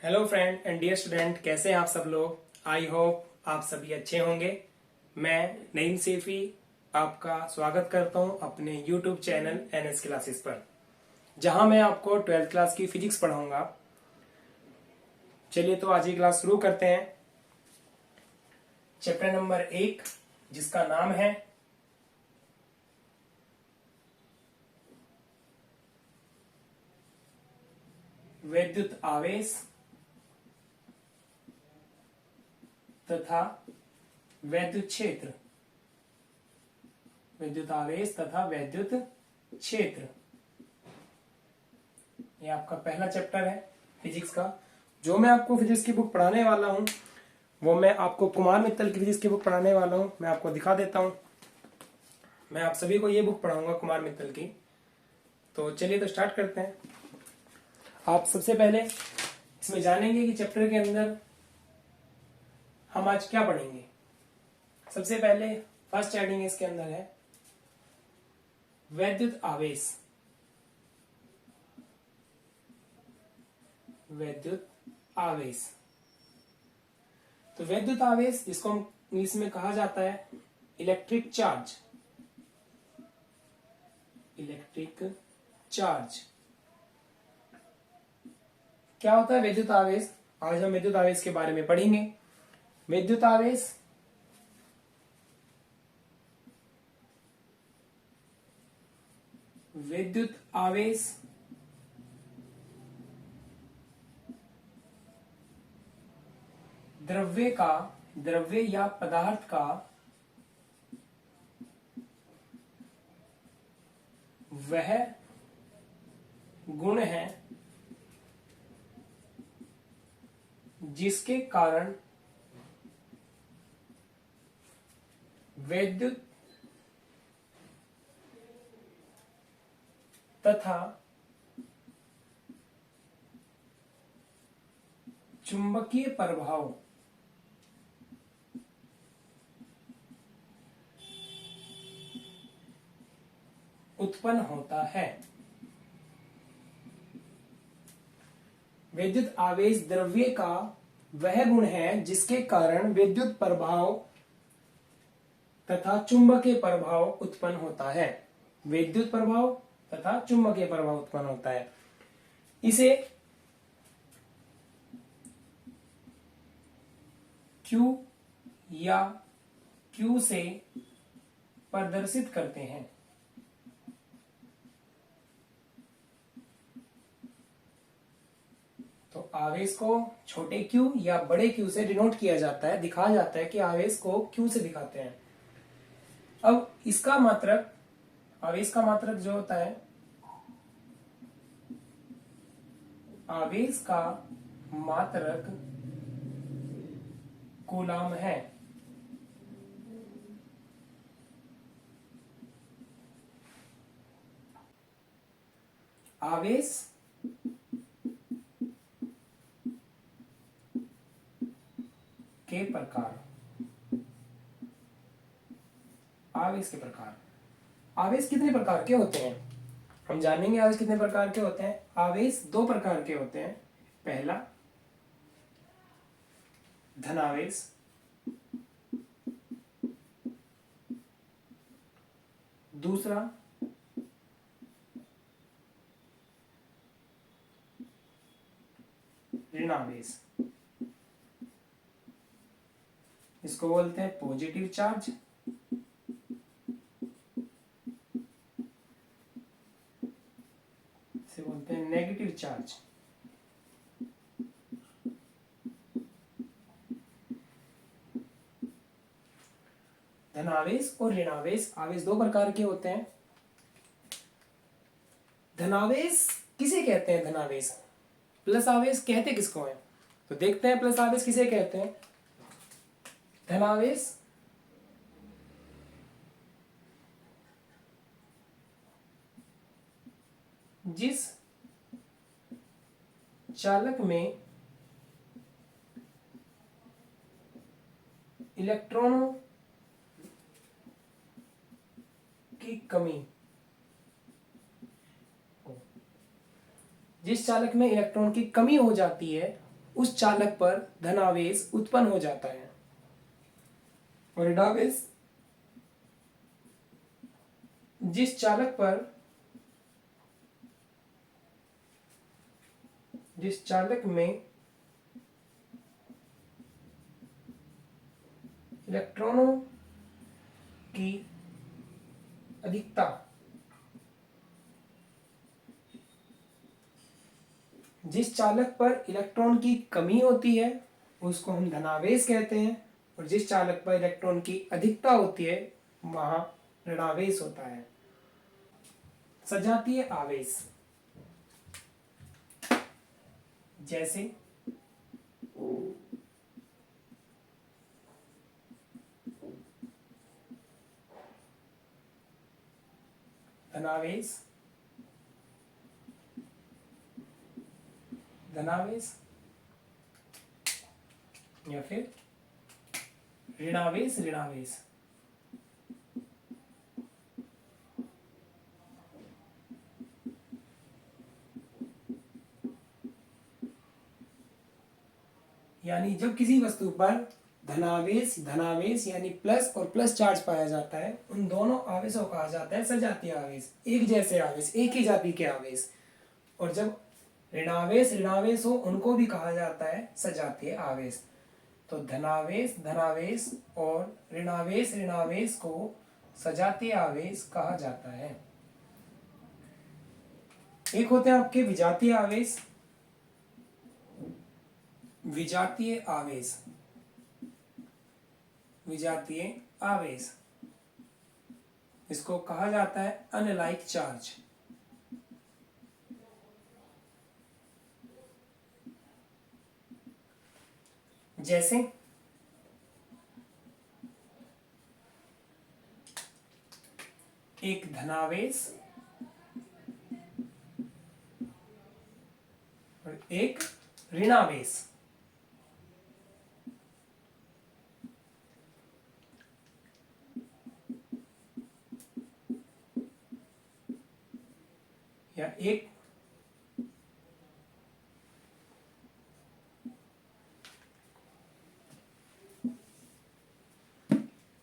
Hello friend and dear student, कैसे हैं आप सब लोग। आई होप आप सभी अच्छे होंगे। मैं नईम सैफी आपका स्वागत करता हूं अपने यूट्यूब चैनल एनएस क्लासेस पर, जहां मैं आपको 12th क्लास की फिजिक्स पढ़ाऊंगा। चलिए तो आज की क्लास शुरू करते हैं। चैप्टर नंबर 1 जिसका नाम है वैद्युत आवेश तथा वैद्युत क्षेत्र। विद्युत आवेश तथा वैद्युत क्षेत्र, ये आपका पहला चैप्टर है फिजिक्स का। जो मैं आपको फिजिक्स की बुक पढ़ाने वाला हूं वो मैं आपको कुमार मित्तल की फिजिक्स की बुक पढ़ाने वाला हूं। मैं आपको दिखा देता हूं। मैं आप सभी को ये बुक पढ़ाऊंगा कुमार मित्तल की। तो चलिए तो स्टार्ट करते हैं। आप सबसे पहले इसमें जानेंगे कि चैप्टर के अंदर हम आज क्या पढ़ेंगे। सबसे पहले फर्स्ट हेडिंग इसके अंदर है वैद्युत आवेश। वैद्युत आवेश, तो वैद्युत आवेश जिसको हम इंग्लिश में कहा जाता है इलेक्ट्रिक चार्ज। इलेक्ट्रिक चार्ज क्या होता है वैद्युत आवेश? आज हम वैद्युत आवेश के बारे में पढ़ेंगे। वैद्युत आवेश विद्युत आवेश द्रव्य या पदार्थ का वह गुण है जिसके कारण वैद्युत तथा चुंबकीय प्रभाव उत्पन्न होता है। विद्युत आवेश द्रव्य का वह गुण है जिसके कारण विद्युत प्रभाव तथा चुंबकीय प्रभाव उत्पन्न होता है। विद्युत प्रभाव तथा चुंबकीय प्रभाव उत्पन्न होता है। इसे Q या Q से प्रदर्शित करते हैं। तो आवेश को छोटे Q या बड़े Q से डिनोट किया जाता है, दिखाया जाता है कि आवेश को Q से दिखाते हैं। अब इसका मात्रक, आवेश का मात्रक जो होता है, आवेश का मात्रक कूलम है। आवेश के प्रकार, आवेश के प्रकार। आवेश कितने प्रकार के होते हैं हम जानेंगे। आवेश कितने प्रकार के होते हैं? आवेश दो प्रकार के होते हैं। पहला धनावेश, दूसरा ऋणावेश। इसको बोलते हैं पॉजिटिव चार्ज, इसे बोलते हैं नेगेटिव चार्ज। धनावेश और ऋणावेश, आवेश दो प्रकार के होते हैं। धनावेश किसे कहते हैं? धनावेश, प्लस आवेश कहते किसको है? तो देखते हैं प्लस आवेश किसे कहते हैं। धनावेश जिस चालक में इलेक्ट्रॉनों की कमी, जिस चालक में इलेक्ट्रॉन की कमी हो जाती है उस चालक पर धनावेश उत्पन्न हो जाता है। और ऋणावेश जिस चालक में इलेक्ट्रॉनों की अधिकता जिस चालक पर इलेक्ट्रॉन की कमी होती है उसको हम धनावेश कहते हैं, और जिस चालक पर इलेक्ट्रॉन की अधिकता होती है वहां ऋणावेश होता है। सजातीय आवेश जैसे धनावेश, या फिर ऋणावेश। यानी जब किसी वस्तु पर धनावेश यानी प्लस और प्लस चार्ज पाया जाता है, उन दोनों आवेशों को कहा जाता है सजातीय आवेश, एक जैसे आवेश, एक ही जाति के आवेश। और जब ऋणावेश हो उनको भी कहा जाता है सजातीय आवेश। तो धनावेश और ऋणावेश को सजातीय आवेश कहा जाता है। एक होते हैं आपके विजातीय आवेश, इसको कहा जाता है अनलाइक चार्ज। जैसे एक धनावेश और एक ऋणावेश। या एक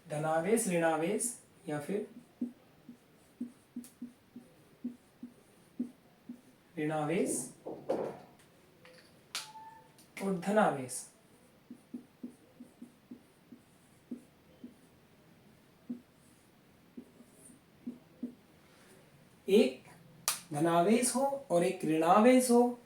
धनावेश ऋणावेश या फिर ऋणावेश और धनावेश। एक धनावेश हो और एक ऋणावेश हो,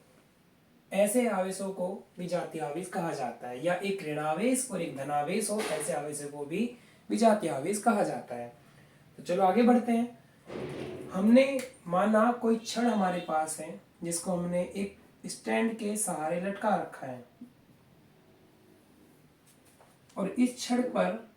ऐसे आवेशों को विजातीय आवेश कहा जाता है। या एक ऋणावेश और एक धनावेश हो, ऐसे आवेशों को भी विजातीय आवेश कहा जाता है। तो चलो आगे बढ़ते हैं। हमने माना कोई छड़ हमारे पास है जिसको हमने एक स्टैंड के सहारे लटका रखा है, और इस छड़ पर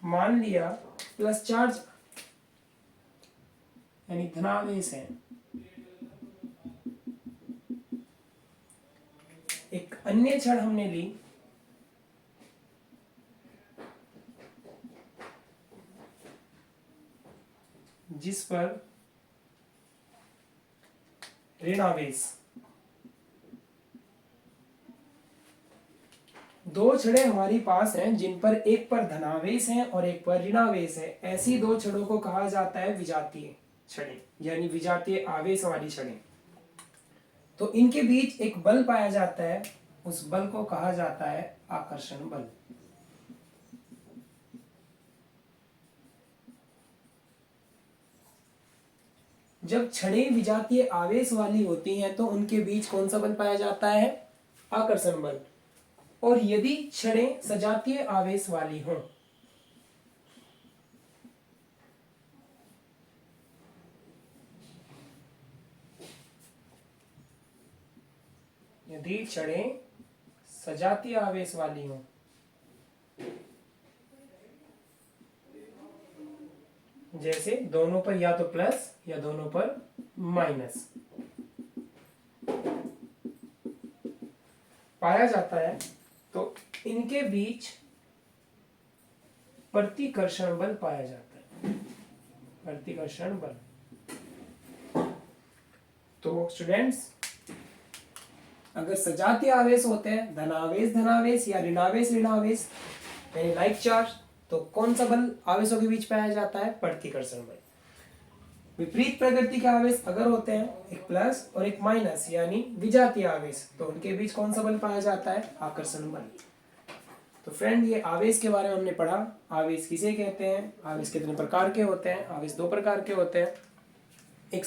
मान लिया प्लस चार्ज यानी धनावेश है। एक अन्य छड़ हमने ली जिस पर ऋणावेश। दो छड़ें हमारी पास हैं जिन पर एक पर धनावेश है और एक पर ऋणावेश है। ऐसी दो छड़ों को कहा जाता है विजातीय छड़ें, यानी विजातीय आवेश वाली छड़ें। तो इनके बीच एक बल पाया जाता है, उस बल को कहा जाता है आकर्षण बल। जब छड़ें विजातीय आवेश वाली होती हैं तो उनके बीच कौन सा बल पाया जाता है? आकर्षण बल। और यदि छड़ें सजातीय आवेश वाली हों, यदि छड़ें सजातीय आवेश वाली हों, जैसे दोनों पर या तो प्लस या दोनों पर माइनस पाया जाता है, तो इनके बीच प्रतिकर्षण बल पाया जाता है, प्रतिकर्षण बल। तो स्टूडेंट्स, अगर सजातीय आवेश होते हैं, धनावेश धनावेश या ऋणावेश ऋणावेश, यानी लाइक चार्ज, तो कौन सा बल आवेशों के बीच पाया जाता है? प्रतिकर्षण बल। विपरीत प्रकृति के आवेश अगर होते हैं, एक प्लस और एक माइनस यानी विजातीय आवेश, तो उनके बीच कौन सा बल पाया जाता है? आकर्षण बल। तो फ्रेंड, ये आवेश के बारे में हमने पढ़ा। आवेश किसे कहते हैं, आवेश कितने प्रकार के होते हैं? आवेश दो प्रकार के होते हैं, एक